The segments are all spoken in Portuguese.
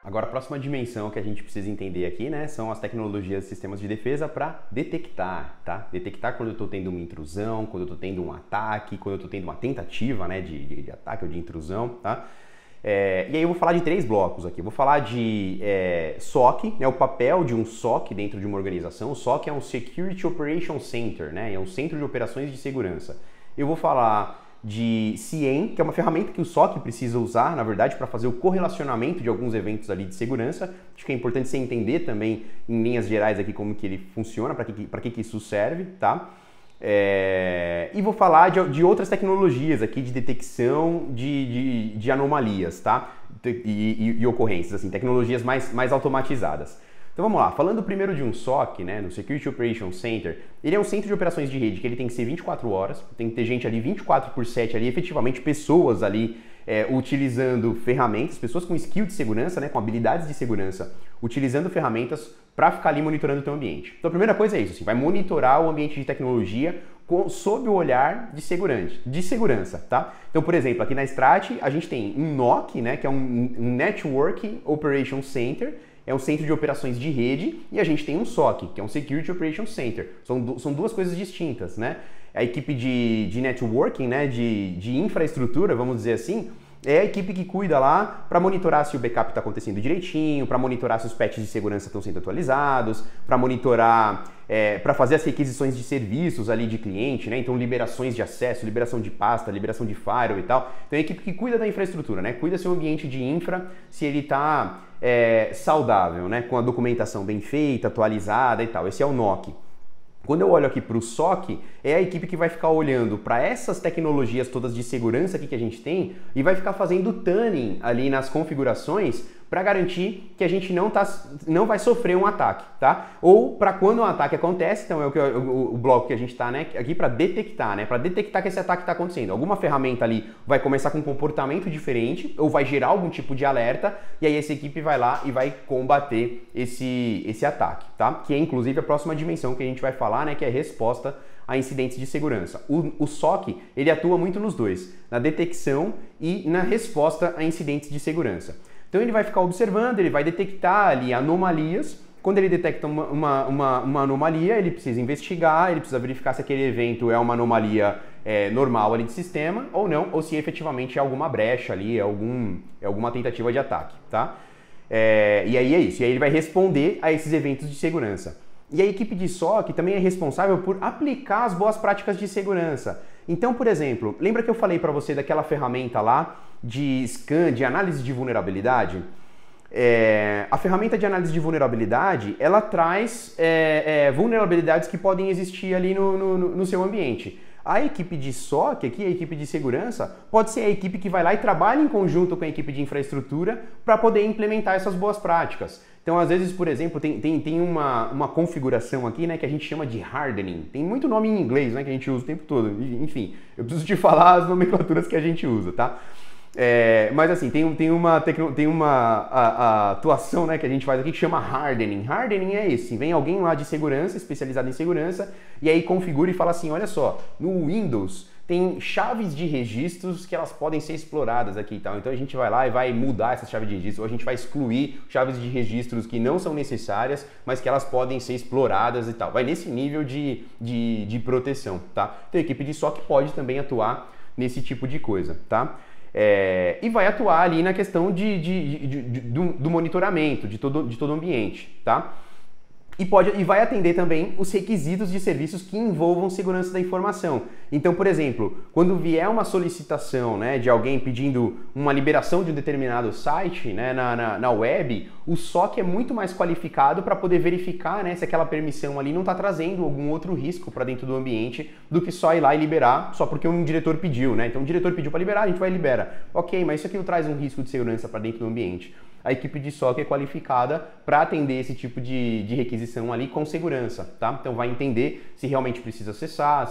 Agora, a próxima dimensão que a gente precisa entender aqui, né, são as tecnologias e sistemas de defesa para detectar, tá? Detectar quando eu estou tendo uma intrusão, quando eu estou tendo um ataque, quando eu estou tendo uma tentativa, né, de ataque ou de intrusão, tá? E aí eu vou falar de 3 blocos aqui. Eu vou falar de SOC, né, o papel de um SOC dentro de uma organização. O SOC é um Security Operation Center, né, é um centro de operações de segurança. Eu vou falar de SIEM, que é uma ferramenta que o SOC precisa usar, na verdade, para fazer o correlacionamento de alguns eventos ali de segurança. Acho que é importante você entender também, em linhas gerais, aqui como que ele funciona, para que isso serve, tá? E vou falar de outras tecnologias aqui de detecção de anomalias, tá? E ocorrências, assim, tecnologias mais automatizadas. Então vamos lá, falando primeiro de um SOC, né, no Security Operations Center, ele é um centro de operações de rede que ele tem que ser 24 horas, tem que ter gente ali 24/7 ali, efetivamente pessoas ali utilizando ferramentas, pessoas com skill de segurança, né, com habilidades de segurança, utilizando ferramentas para ficar ali monitorando o teu ambiente. Então a primeira coisa é isso, assim, vai monitorar o ambiente de tecnologia sob o olhar de segurança, tá? Então, por exemplo, aqui na Strat a gente tem um NOC, né, que é um Network Operations Center, é um centro de operações de rede, e a gente tem um SOC, que é um Security Operations Center. São duas coisas distintas, né? A equipe de networking, né, de infraestrutura, vamos dizer assim, é a equipe que cuida lá para monitorar se o backup está acontecendo direitinho, para monitorar se os patches de segurança estão sendo atualizados, para monitorar, para fazer as requisições de serviços ali de cliente, né? Então liberações de acesso, liberação de pasta, liberação de firewall e tal. Então é a equipe que cuida da infraestrutura, né? Cuida seu ambiente de infra, se ele está saudável, né? Com a documentação bem feita, atualizada e tal. Esse é o NOC. Quando eu olho aqui para o SOC, é a equipe que vai ficar olhando para essas tecnologias todas de segurança aqui que a gente tem e vai ficar fazendo tuning ali nas configurações para garantir que a gente não vai sofrer um ataque, tá? Ou para quando um ataque acontece, então é o bloco que a gente está, né, aqui para detectar, né? Para detectar que esse ataque está acontecendo. Alguma ferramenta ali vai começar com um comportamento diferente ou vai gerar algum tipo de alerta e aí essa equipe vai lá e vai combater esse ataque, tá? Que é inclusive a próxima dimensão que a gente vai falar, né, que é resposta a incidentes de segurança. O SOC, ele atua muito nos dois, na detecção e na resposta a incidentes de segurança. Então ele vai ficar observando, ele vai detectar ali anomalias. Quando ele detecta uma anomalia, ele precisa investigar, ele precisa verificar se aquele evento é uma anomalia normal ali de sistema ou não, ou se efetivamente é alguma brecha ali, alguma tentativa de ataque, tá? E aí é isso, e aí ele vai responder a esses eventos de segurança. E a equipe de SOC também é responsável por aplicar as boas práticas de segurança. Então, por exemplo, lembra que eu falei para você daquela ferramenta lá de scan, de análise de vulnerabilidade? A ferramenta de análise de vulnerabilidade, ela traz vulnerabilidades que podem existir ali no seu ambiente. A equipe de SOC, aqui, a equipe de segurança, pode ser a equipe que vai lá e trabalha em conjunto com a equipe de infraestrutura para poder implementar essas boas práticas. Então, às vezes, por exemplo, tem uma configuração aqui, né, que a gente chama de hardening. Tem muito nome em inglês, né, que a gente usa o tempo todo. Enfim, eu preciso te falar as nomenclaturas que a gente usa, tá? Mas assim, tem uma atuação, né, que a gente faz aqui que chama hardening. Hardening é esse, vem alguém lá de segurança, especializado em segurança, e aí configura e fala assim, olha só, no Windows tem chaves de registros que elas podem ser exploradas aqui e tal. Então a gente vai lá e vai mudar essas chaves de registro, ou a gente vai excluir chaves de registros que não são necessárias, mas que elas podem ser exploradas e tal. Vai nesse nível de proteção, tá? Então a equipe de SOC pode também atuar nesse tipo de coisa, tá? E vai atuar ali na questão do monitoramento de todo o ambiente, tá? E vai atender também os requisitos de serviços que envolvam segurança da informação. Então, por exemplo, quando vier uma solicitação, né, de alguém pedindo uma liberação de um determinado site, né, na web, o SOC é muito mais qualificado para poder verificar, né, se aquela permissão ali não está trazendo algum outro risco para dentro do ambiente do que só ir lá e liberar só porque um diretor pediu, né? Então o diretor pediu para liberar, a gente vai e libera. Ok, mas isso aqui não traz um risco de segurança para dentro do ambiente. A equipe de SOC é qualificada para atender esse tipo de requisição ali com segurança, tá? Então vai entender se realmente precisa acessar,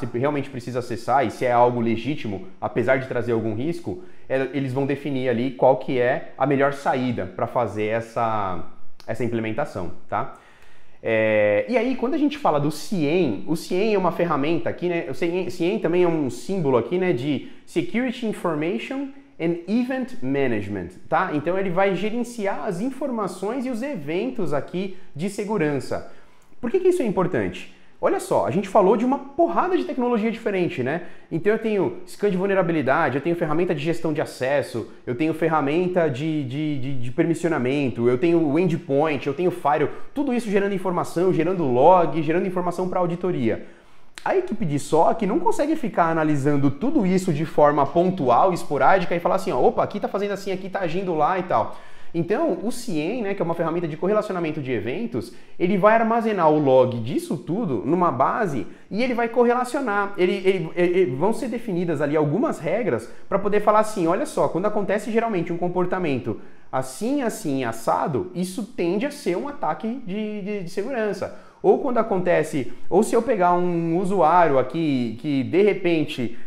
e se é algo legítimo, apesar de trazer algum risco, eles vão definir ali qual que é a melhor saída para fazer essa implementação, tá? E aí, quando a gente fala do SIEM, o SIEM é uma ferramenta aqui, né? O SIEM também é um símbolo aqui, né, de Security Information and Event Management, tá? Então ele vai gerenciar as informações e os eventos aqui de segurança. Por que isso é importante? Olha só, a gente falou de uma porrada de tecnologia diferente, né? Então eu tenho scan de vulnerabilidade, eu tenho ferramenta de gestão de acesso, eu tenho ferramenta de permissionamento, eu tenho o endpoint, eu tenho firewall, tudo isso gerando informação, gerando log, gerando informação para auditoria. A equipe de SOC não consegue ficar analisando tudo isso de forma pontual, esporádica e falar assim, ó, opa, aqui tá fazendo assim, aqui tá agindo lá e tal. Então, o CIEM, né, que é uma ferramenta de correlacionamento de eventos, ele vai armazenar o log disso tudo numa base e ele vai correlacionar. Vão ser definidas ali algumas regras para poder falar assim, olha só, quando acontece geralmente um comportamento assim, assim, assado, isso tende a ser um ataque de segurança. Ou quando acontece, ou se eu pegar um usuário aqui que de repente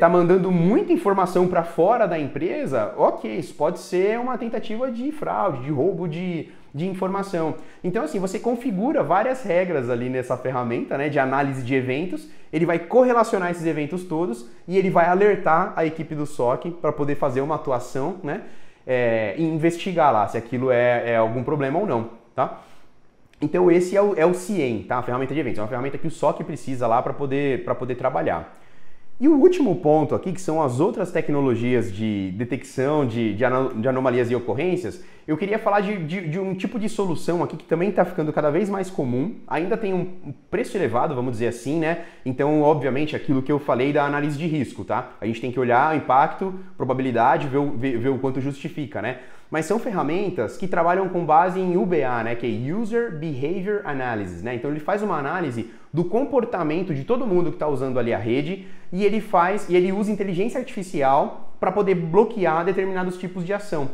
tá mandando muita informação para fora da empresa, ok, isso pode ser uma tentativa de fraude, de roubo de informação. Então assim, você configura várias regras ali nessa ferramenta, né, de análise de eventos, ele vai correlacionar esses eventos todos e ele vai alertar a equipe do SOC para poder fazer uma atuação, né, e investigar lá se aquilo é algum problema ou não, tá? Então esse é o CIEM, tá? A ferramenta de eventos, é uma ferramenta que o SOC precisa lá para poder trabalhar. E o último ponto aqui, que são as outras tecnologias de detecção de anomalias e ocorrências, eu queria falar de um tipo de solução aqui que também está ficando cada vez mais comum, ainda tem um preço elevado, vamos dizer assim, né? Então, obviamente, aquilo que eu falei da análise de risco, tá? A gente tem que olhar o impacto, probabilidade, ver o quanto justifica, né? Mas são ferramentas que trabalham com base em UBA, né, que é User Behavior Analysis, né? Então ele faz uma análise do comportamento de todo mundo que está usando ali a rede e ele usa inteligência artificial para poder bloquear determinados tipos de ação.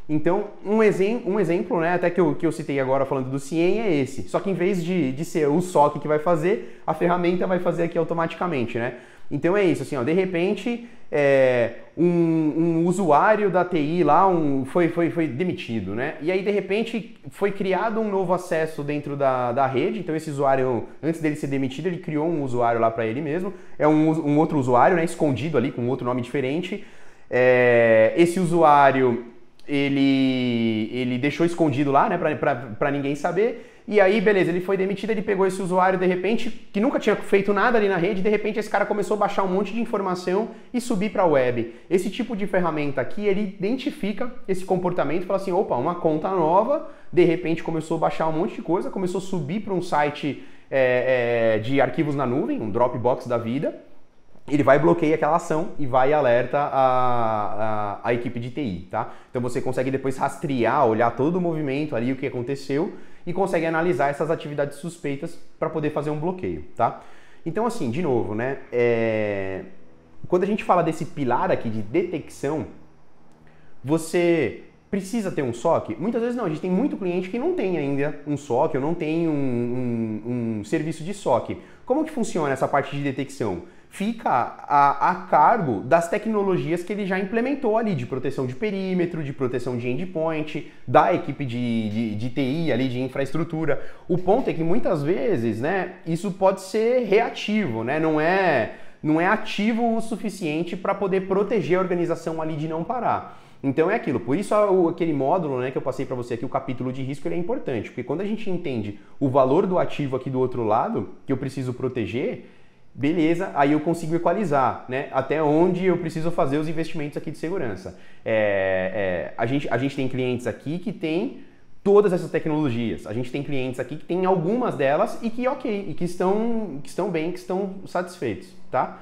Então, um exemplo, né, até que eu citei agora falando do CIEM é esse. Só que em vez de ser o SOC que vai fazer, a ferramenta vai fazer aqui automaticamente, né? Então é isso, assim, ó, de repente um usuário da TI lá foi demitido, né? E aí de repente foi criado um novo acesso dentro da rede, então esse usuário, antes dele ser demitido, ele criou um usuário lá para ele mesmo, é um outro usuário, né, escondido ali com outro nome diferente. Esse usuário ele deixou escondido lá, né, para ninguém saber. E aí, beleza, ele foi demitido, ele pegou esse usuário de repente, que nunca tinha feito nada ali na rede, de repente esse cara começou a baixar um monte de informação e subir para a web. Esse tipo de ferramenta aqui, ele identifica esse comportamento e fala assim, opa, uma conta nova, de repente começou a baixar um monte de coisa, começou a subir para um site de arquivos na nuvem, um Dropbox da vida. Ele vai bloquear aquela ação e vai e alerta a equipe de TI, tá? Então você consegue depois rastrear, olhar todo o movimento ali, o que aconteceu e consegue analisar essas atividades suspeitas para poder fazer um bloqueio, tá? Então assim, de novo, né? Quando a gente fala desse pilar aqui de detecção, você precisa ter um SOC? Muitas vezes não, a gente tem muito cliente que não tem ainda um SOC ou não tem um serviço de SOC. Como que funciona essa parte de detecção? Fica a cargo das tecnologias que ele já implementou ali, de proteção de perímetro, de proteção de endpoint, da equipe de TI ali, de infraestrutura. O ponto é que muitas vezes, né, isso pode ser reativo, né, não é ativo o suficiente para poder proteger a organização ali de não parar. Então é aquilo, por isso aquele módulo, né, que eu passei para você aqui, o capítulo de risco, ele é importante, porque quando a gente entende o valor do ativo aqui do outro lado, que eu preciso proteger, beleza, aí eu consigo equalizar, né, até onde eu preciso fazer os investimentos aqui de segurança. A gente tem clientes aqui que tem todas essas tecnologias, a gente tem clientes aqui que tem algumas delas e que ok, e que estão bem, que estão satisfeitos, tá?